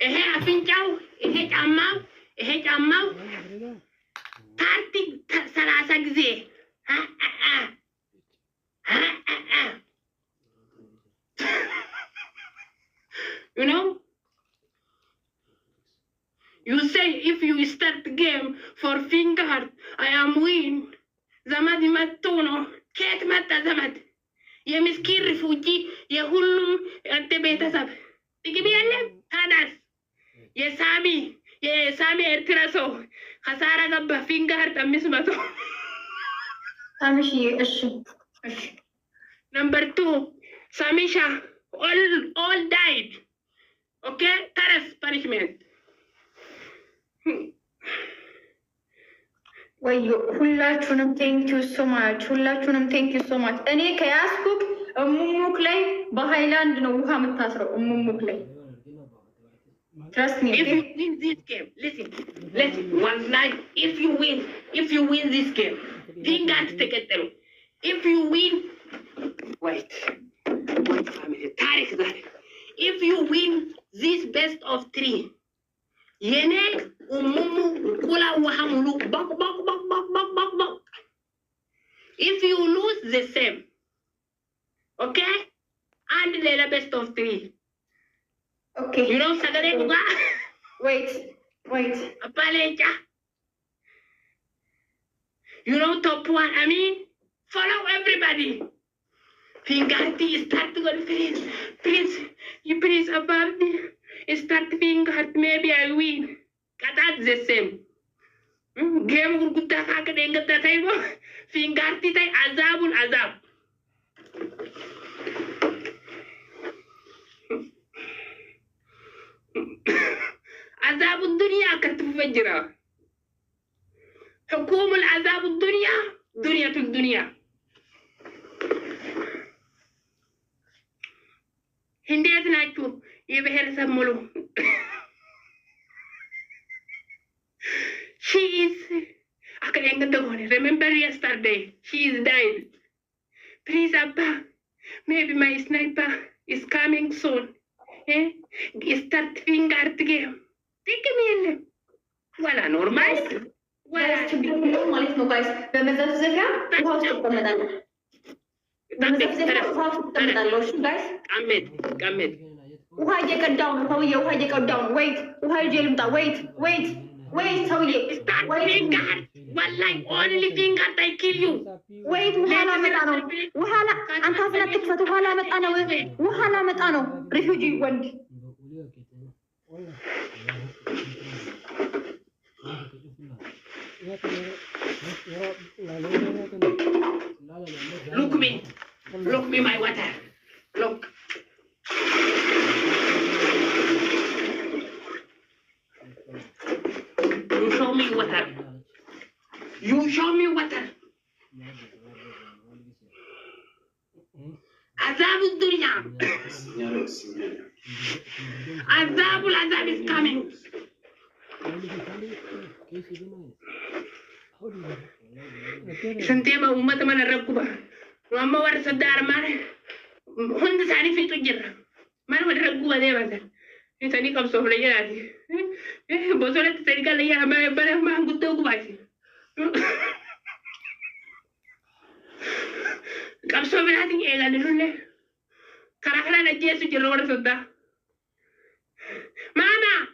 ይሄ አፍንጫው ይሄ ጫማው ታርቲ 30 ጊዜ you know you say if you start the game for finger I am win ዘመድ መጥቶ ነው ከየት መጣ ዘመድ የምስኪን ሪፉጂ የሁሉም አንተ ቤተሰብ ጥግብ የለም ታዳስ የሳሚ ኤርትራ ሰው ኸሳራ ገባ ፊንገር 500 እሺ number 2 Samisha all died okay taras punishment ወዮ ሁላችሁንም thank you so much እኔ ከያስኩክ እሙሙክ ላይ በሃይላንድ ነው ውሃ የምታስረው እሙሙክ ላይ trust me if you win this game listen one night if you win this game finger ተቀጠሉ if you win wait family ታሪክ ዛሬ if you win this best of 3 የኔ እሙሙ ኩላ ውሃ ሙሉ ባክ if you lose the same okay and the best of 3 okay you know sagale kuga wait apaleja you know top 1 I mean follow everybody Fingerti start to go please you please above me start finger maybe I win katat the same game gurgudda ka dengata taybo fingerti tay azab عذاب الدنيا كتفجرها حكوم العذاب الدنيا دنيا الدنيا እንዴት ናችሁ የብሔረሰብ ሙሉ she is remember yesterday she is died please abba maybe my sniper is coming soon start finger game think me wala normal wala ማለት ነው ጋይስ በመዘፍዘፊያ ውሃ ውስጥ ተቀመጣለሁ ቀመድ ውሃ እየቀዳው ነው ሰውዬ ውሃ እየቀዳው ነው ወይት ውሃ ይዤ ልምጣ ወይት ሰውዬ ወላሂ ኦንሊ ፊንገር ታይ ኪል ዩ ወይት ውሃ ላመጣ ነው አንተ አፍላት ትክፈት ውሃ ላመጣ ነው ሪፉጂ ወንድ look me my water look you show me water عذاب الدنيا عذاب is coming سنتي ما أمة من الركوبة وأما ورث الدار ما هند ثاني في تجرة ما هو الركوبة ده مثلا ثاني كم سوف ليه هذه بوسولة ثاني قال ليه ما قلت له كويس كم سوف هذه إيه قال له كراكنا نجيه سجرة ورث الدار ماما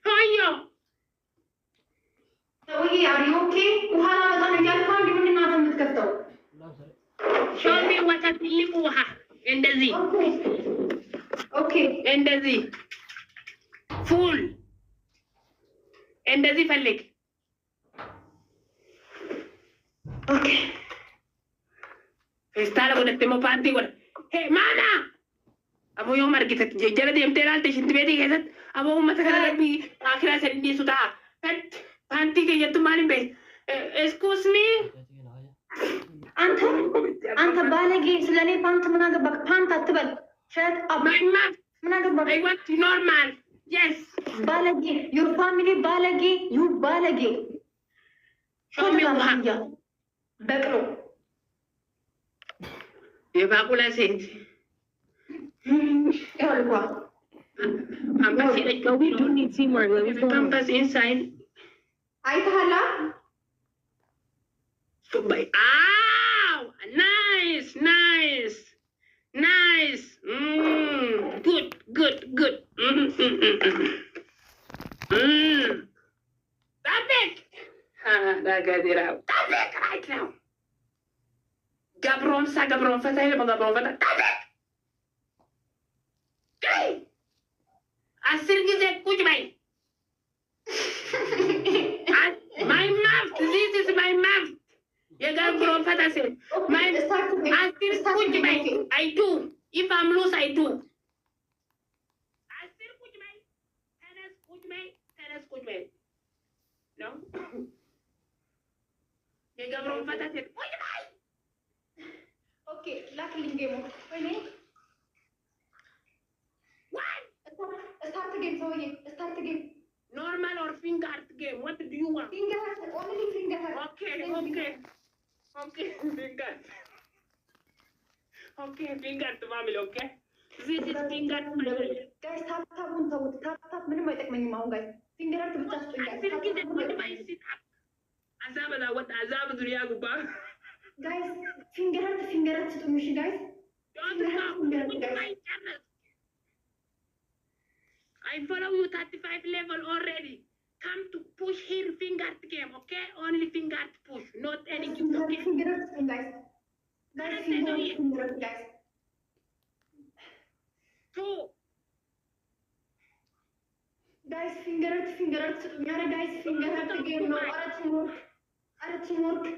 هايو ሰውዬ አሪዮኬ ውሃ ላመጣ ነው ያልከው እንዴ ምን ነው የምትከፍተው show me water ትልቅ ውሃ እንደዚህ ኦኬ እንደዚህ ፉል እንደዚህ ፈልግ ኦኬ ፌስታል ወደተሞ ፓንቲ ወደ ሄ ማና አቦ ዮ ማርጊት ጀጀለ ደምቴላል ተሽንት ቤት ይገዘት አቦ መተከለቢ አኺራ ሰንዲ ሱታ ፓንቲ ከየቱ ማን ቤት ኤክስኩዝ ሚ አንተ ባለጌ ስለኔ ፓንት ምን አገባክ ፓንት አትበል ሸት አባይማ ምን አገባክ I want normal yes ባለጌ your family ባለጌ you ባለጌ show me ውሃ በቅሎ የባቁላ ሴት But we do need teamwork. If you pampas inside. አይተሃላ Ow! Nice, nice, nice. Good, good, good. Perfect. That got it out. Perfect right now. Gabron sa gabron fata ile gabron fata. Perfect. Okay. Asir gize kuch bhai. My mouth. This is my mouth. You got gabron fata say. My asir kuch bhai. I do. If I'm loose, I do. Asir kuch bhai. Tenas kuch bhai. Tenas kuch bhai. No. You got gabron fata say. Kuch bhai. Okay, ላክልኝ ጌሙ ወይኔ ስታርት ጌም ሰውዬ ስታርት ጌም Normal or finger game? What do you want? ፊንገር ኦንሊ ፊንገር Okay, finger. Okay, finger to family, okay? This is finger to family. ጋይስ ታፕታፑን ተውት ታፕታፕ ምንም አይጠቅመኝም አሁን ጋይስ ፊንገር ብቻ ስጡኝ I think it's a good way to sit up. Azab da what azab duniya guba. ጋይስ ፊንገር ስጡኝ እሺ ጋይስ Don't stop. Put my channel. I follow you 35 level already. Come to push here finger game, okay? Only finger to push, not any gift, okay? ፊንገር ስጡኝ ጋይስ ጋይስ ፊንገር ጋይስ Two. ጋይስ ፊንገር ስጡኝ ኧረ ጋይስ ፊንገር ጌም ነው ኧረ ቲምወርክ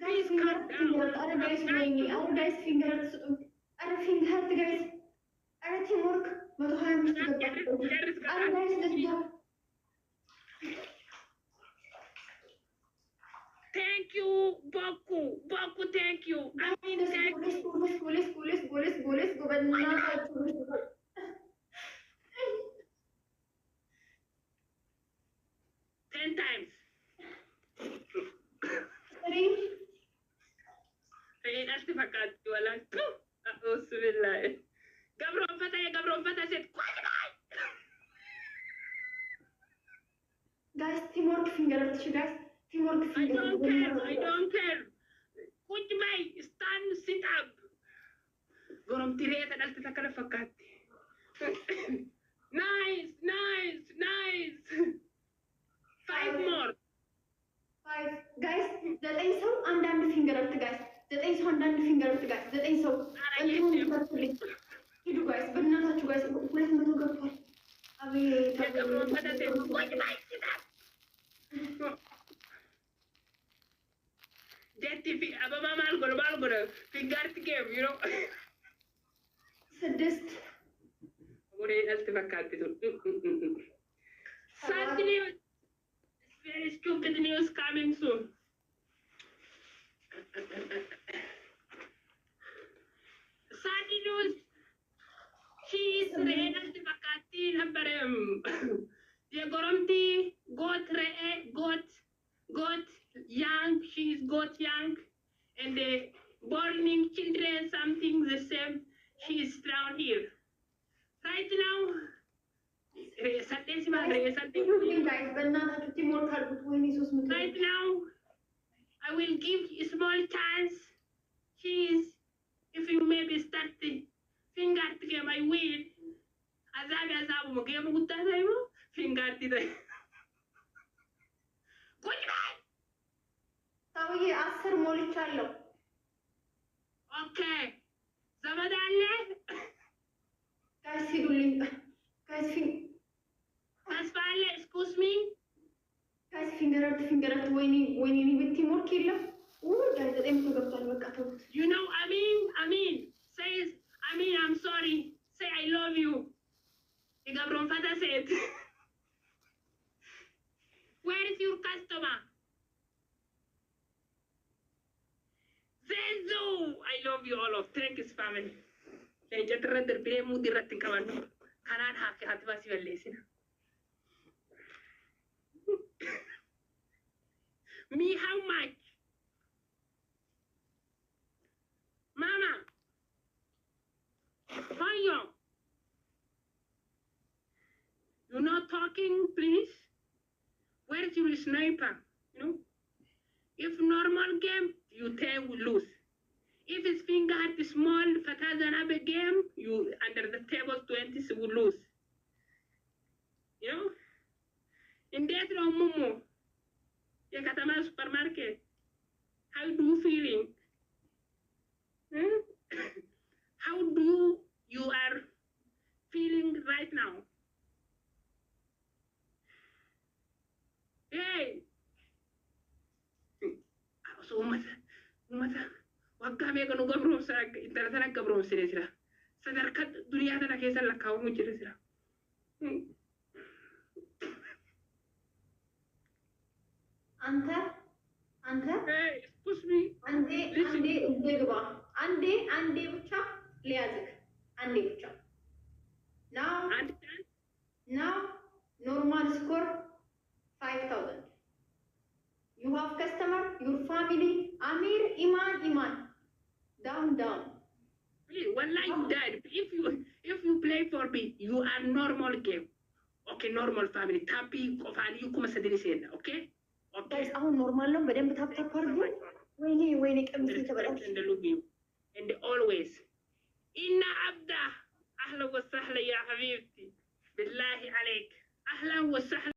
guys, finger other guys winning. Other guys finger sutun. Other finger guys. Other teamwork. But how much to the other guys let's go. Thank you, Baku. Baku, thank you. I mean, thank you. Let's go. But now Ten times. Three. Hey, that's the fact you are like, oh, Subhanallah. Gabron Fata said, guys, teamwork finger, guys. Teamwork finger. I don't care. Put my stand, sit up. Gorom tireta dal tita kala fakati. Nice. 5 more. 5. Guys, that ain't so አንዳንድ ፊንገር guys. ዘጠኝ ሰው አንዳንድ ፊንገር ጋይስ ዘጠኝ ሰው ሂዱ ጋይስ በእናታችሁ ጋይስ 200 ገብቷል። አቤት ጀቲፊ አበባ ማልጎረ ፊንጋርት ጌም ዩ ኖ ስድስት ወሬ አልተፈካክቱ sad news very stupid news coming soon. Sad news. She is real Vakati Hambarem. The Goromti got young. She is got young, and the burning children something the same. She is down here right now. Right now, I will give a small chance. Cheese. If you maybe start the finger to get my win. Azab, game with that, finger to the. Goodbye. ሰውዬ 10 ሞልቻለሁ። Okay. Zamadale. ጋይስ ሂዱልኝ። ጋይስ Pasfale, excuse me. ጋይስ ፊንገራት ወይኔ ቲምወርክ የለም። ጋይስ ዘጠኝ መቶ ገብቷል። በቃ ተውት። You know, Amin says, I'm sorry. Say I love you. The Gabron Fata said. Where is your customer? Zenzo! I love you all of. Thank you, family. Jatradar Biremu Diratin Kavano. Kanan Haki Hatvasi Valesina. Me, how much? Mama. Fire. You're not talking, please. Where's your sniper? You know, if normal game, you take will lose. If it's finger at the small Fatazanabe game, you under the table 20s will lose. You know? In that room, Momo, Yakatama supermarket, how do you feeling? Hmm? How do you are feeling right now? Hey! So ummata waggaa meeqa nu gabroomsa intala sana gabroomsine jira. Sadarkaa duniyaa tana keessa lakkaa'amu jira jira. አንተ excuse me. አንዴ ግባ አንዴ ብቻ ሊያዝክ አንዴ ብቻ now normal score 5000 you have customer your family Amir Iman down Please, wallahi you died. If you play for me, you are normal game. Okay, normal family. Tapi kofani you kuma sadiri sena, okay? guys አሁን ኖርማል ነው በደንብ ታፕታፕ አድርጉ ወይኔ ቀምስ ተበላሽ and always inna abda ahla wa sahla ya habibti billahi عليك اهلا وسهلا